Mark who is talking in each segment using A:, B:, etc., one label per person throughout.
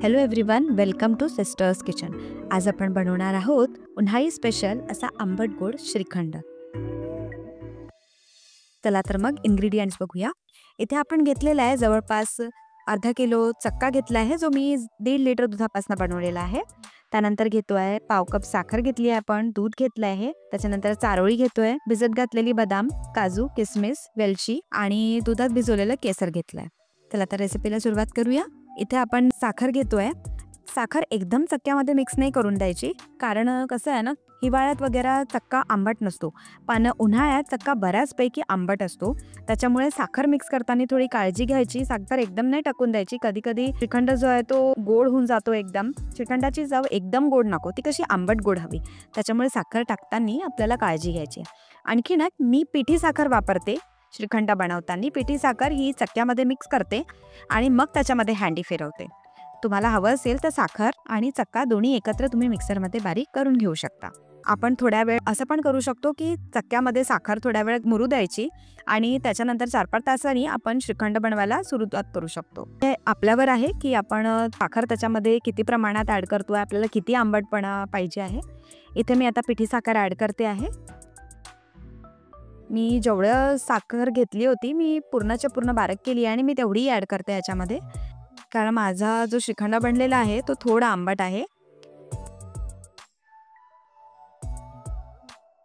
A: Hello everyone, welcome two sisters kitchen. आज आपण बनवणार आहोत उन्हाळी स्पेशल असा आंबट गोड श्रीखंड. चला तर मग इन्ग्रेडियंट्स बघूया. इथे आपण घेतलेला आहे जवळपास अर्धा किलो चक्का घेतला आहे, जो मी 1.5 लिटर दुधापासून बनवलेला आहे. त्यानंतर घेतोय पाव कप साखर घेतली आहे, आपण दूध घेतलं आहे. त्याच्यानंतर चारोळी घेतोय, भिजत घातलेली बदाम, काजू, किसमिस, वेलची आणि दुधात भिजवलेलं केसर घेतलंय. चला तर रेसिपीला सुरुवात करूया. इथे आपण साखर घेतोय. साखर एकदम चक्क्यामध्ये मिक्स नाही करून द्यायची, कारण कसं आहे ना, हिवाळ्यात वगैरे चक्का आंबट नसतो, पण उन्हाळ्यात चक्का बऱ्याचपैकी आंबट असतो. त्याच्यामुळे साखर मिक्स करताना थोडी काळजी घ्यायची. साखर एकदम नाही टाकून द्यायची. कधी कधी श्रीखंड जो आहे तो गोड होऊन जातो एकदम. श्रीखंडाची चव एकदम गोड नको, ती कशी आंबट गोड हवी. त्याच्यामुळे साखर टाकताना आपल्याला काळजी घ्यायची. आणखी ना, मी पिठी साखर वापरते. श्रीखंड बनवताना पिठी साखर ही चक्क्यामध्ये मिक्स करते आणि मग त्याच्यामध्ये हँडी फिरवते. तुम्हाला हवं असेल तर साखर आणि चक्का दोन्ही एकत्र तुम्ही मिक्सरमध्ये बारीक करून घेऊ शकता. आपण थोड्या वेळ असं पण करू शकतो की चक्क्यामध्ये साखर थोड्या वेळ मुरू द्यायची आणि त्याच्यानंतर 4-5 तासांनी आपण श्रीखंड बनवायला सुरुवात करू शकतो. हे आपल्यावर आहे की आपण साखर त्याच्यामध्ये किती प्रमाणात ॲड करतोय, आपल्याला किती आंबटपणा पाहिजे आहे. इथे मी आता पिठी साखर ॲड करते आहे. मी जेवढं साखर घेतली होती मी पूर्णच्या पूर्ण बारीक केली आणि मी तेवढी ॲड करते याच्यामध्ये, कारण माझा जो श्रीखंड बनलेला आहे तो थोडा आंबट आहे.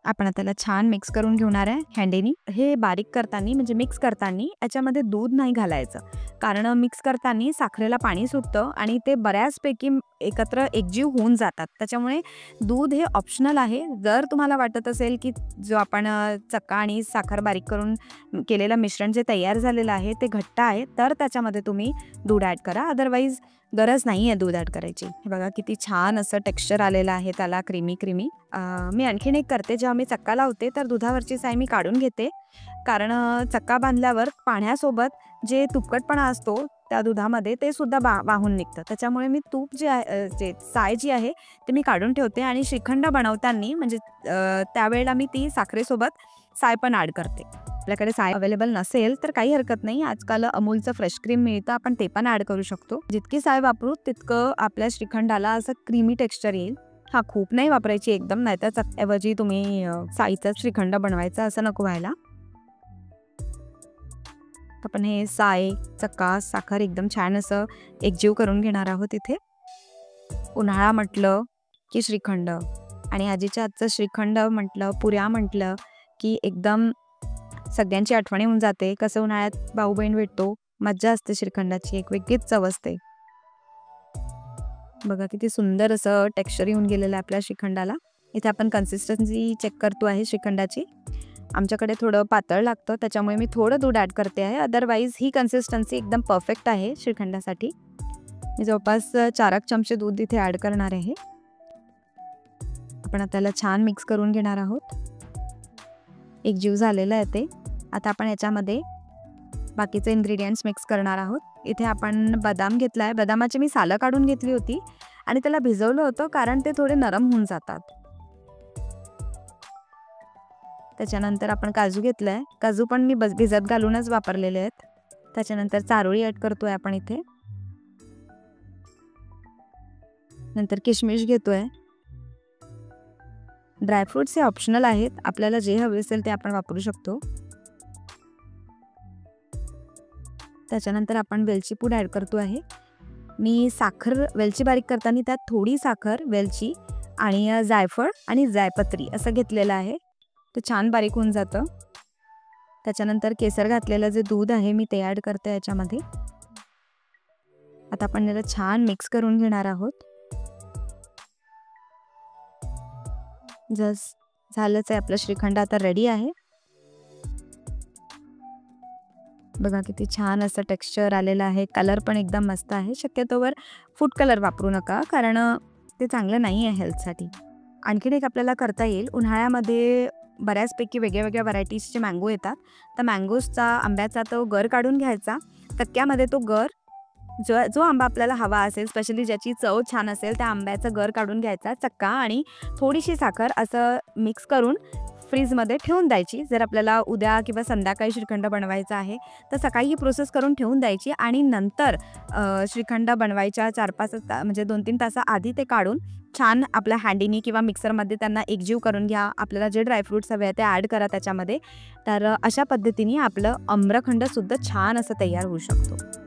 A: आपण त्याला छान मिक्स करून घेणार आहे हँडीनी. हे बारीक करताना म्हणजे मिक्स करताना याच्यामध्ये दूध नाही घालायचं, कारण मिक्स करताना साखरेला पाणी सुटतं आणि ते बऱ्याचपैकी एकत्र एकजीव होऊन जातात. त्याच्यामुळे दूध हे ऑप्शनल आहे. जर तुम्हाला वाटत असेल की जो आपण चक्का आणि साखर बारीक करून केलेलं मिश्रण जे तयार झालेलं आहे ते घट्ट आहे, तर त्याच्यामध्ये तुम्ही दूध ॲड करा. अदरवाईज गरज नाही आहे दूध ॲड करायची. हे बघा किती छान असं टेक्स्चर आलेलं आहे त्याला, क्रीमी क्रीमी. मी आणखीन एक करते. जेव्हा मी चक्का लावते तर दुधावरची साय मी काढून घेते, कारण चक्का बांधल्यावर पाण्यासोबत जे तुपकटपणा असतो त्या दुधामध्ये ते सुद्धा वाहून निघतं. त्याच्यामुळे मी तूप जे साय जी आहे ते मी काढून ठेवते आणि श्रीखंड बनवताना म्हणजे त्यावेळेला मी ती साखरेसोबत साय पण ॲड करते. आपल्याकडे साय अवेलेबल नसेल तर काही हरकत नाही, आजकाल अमूलचं फ्रेश क्रीम मिळतं, आपण ते पण ॲड करू शकतो. जितकी साय वापरू तितकं आपल्या श्रीखंडाला असं क्रीमी टेक्स्चर येईल. खूप नाही वापरायची एकदम, नाही तर चक्क्याऐवजी तुम्ही साईचा श्रीखंड बनवायचा असं नको व्हायला. आपण हे साय, चक्का, साखर एकदम छान असं एकजीव करून घेणार आहोत. इथे उन्हाळा म्हटलं की श्रीखंड, आणि आजीच्या आजचं श्रीखंड म्हटलं, पुऱ्या म्हटलं की एकदम सगळ्यांची आठवण येऊन जाते. कसं उन्हाळ्यात भाऊ बहीण भेटतो, मज्जा असते. श्रीखंडाची एक वेगळीच चव असते. बघा किती सुंदर असं टेक्स्चर येऊन गेलेलं आहे आपल्या श्रीखंडाला. इथे आपण कन्सिस्टन्सी चेक करतो आहे श्रीखंडाची. आमच्याकडे थोडं पातळ लागतं, त्याच्यामुळे मी थोडं दूध ॲड करते आहे. अदरवाईज ही कन्सिस्टन्सी एकदम परफेक्ट आहे श्रीखंडासाठी. मी जवळपास 4 चमचे दूध इथे ॲड करणार आहे. आपण त्याला छान मिक्स करून घेणार आहोत. एकजीव झालेलं आहे ते. आता आपण याच्यामध्ये बाकीचे इन्ग्रेडियंट्स मिक्स करणार आहोत. इथे आपण बदाम घेतला आहे. बदामाची मी सालं काढून घेतली होती आणि त्याला भिजवलं होतं, कारण ते थोडे नरम होऊन जातात. त्याच्यानंतर आपण काजू घेतला आहे. काजू पण मी भिजत घालूनच वापरलेले आहेत. त्याच्यानंतर चारोळी ॲड करतोय आपण इथे. नंतर किशमिश घेतोय. ड्रायफ्रूट्स हे ऑप्शनल आहेत, आपल्याला जे हवे असेल ते आपण वापरू शकतो. त्याच्यानंतर आपण वेलची पूड ॲड करतो आहे. मी साखर वेलची बारीक करताना त्यात थोडी साखर, वेलची आणि जायफळ आणि जायपत्री असं घेतलेलं आहे. ते छान बारीक होऊन जातं. त्याच्यानंतर केसर घातलेलं जे दूध आहे मी ते ॲड करते याच्यामध्ये. आता आपण याला छान मिक्स करून घेणार आहोत. झालंच आहे, आपलं श्रीखंड आता रेडी आहे. बघा किती छान असं टेक्स्चर आलेलं आहे. कलर पण एकदम मस्त आहे. शक्यतोवर फूड कलर वापरू नका, कारण ते चांगलं नाही आहे हेल्थसाठी. आणखीन एक आपल्याला करता येईल. उन्हाळ्यामध्ये बऱ्याचपैकी वेगळ्या वेगळ्या व्हरायटीजचे मँगो येतात. तर मँगोजचा, आंब्याचा तो गर काढून घ्यायचा. चक्क्यामध्ये तो गर जो जो आंबा आपल्याला हवा असेल, स्पेशली ज्याची चव छान असेल, त्या आंब्याचं गर काढून घ्यायचा, चक्का आणि थोडीशी साखर असं मिक्स करून फ्रीजमध्ये ठेवून द्यायची. जर आपल्याला उद्या किंवा संध्याकाळी श्रीखंड बनवायचा आहे, तर सकाळी ही प्रोसेस करून ठेवून द्यायची आणि नंतर श्रीखंड बनवायच्या 4-5 म्हणजे 2-3 तासाआधी ते काढून छान आपल्या हँडीनी किंवा मिक्सरमध्ये त्यांना एकजीव करून घ्या. आपल्याला जे ड्रायफ्रुट्स हवे आहेत ते ॲड करा त्याच्यामध्ये. तर अशा पद्धतीने आपलं आम्रखंडसुद्धा छान असं तयार होऊ शकतो.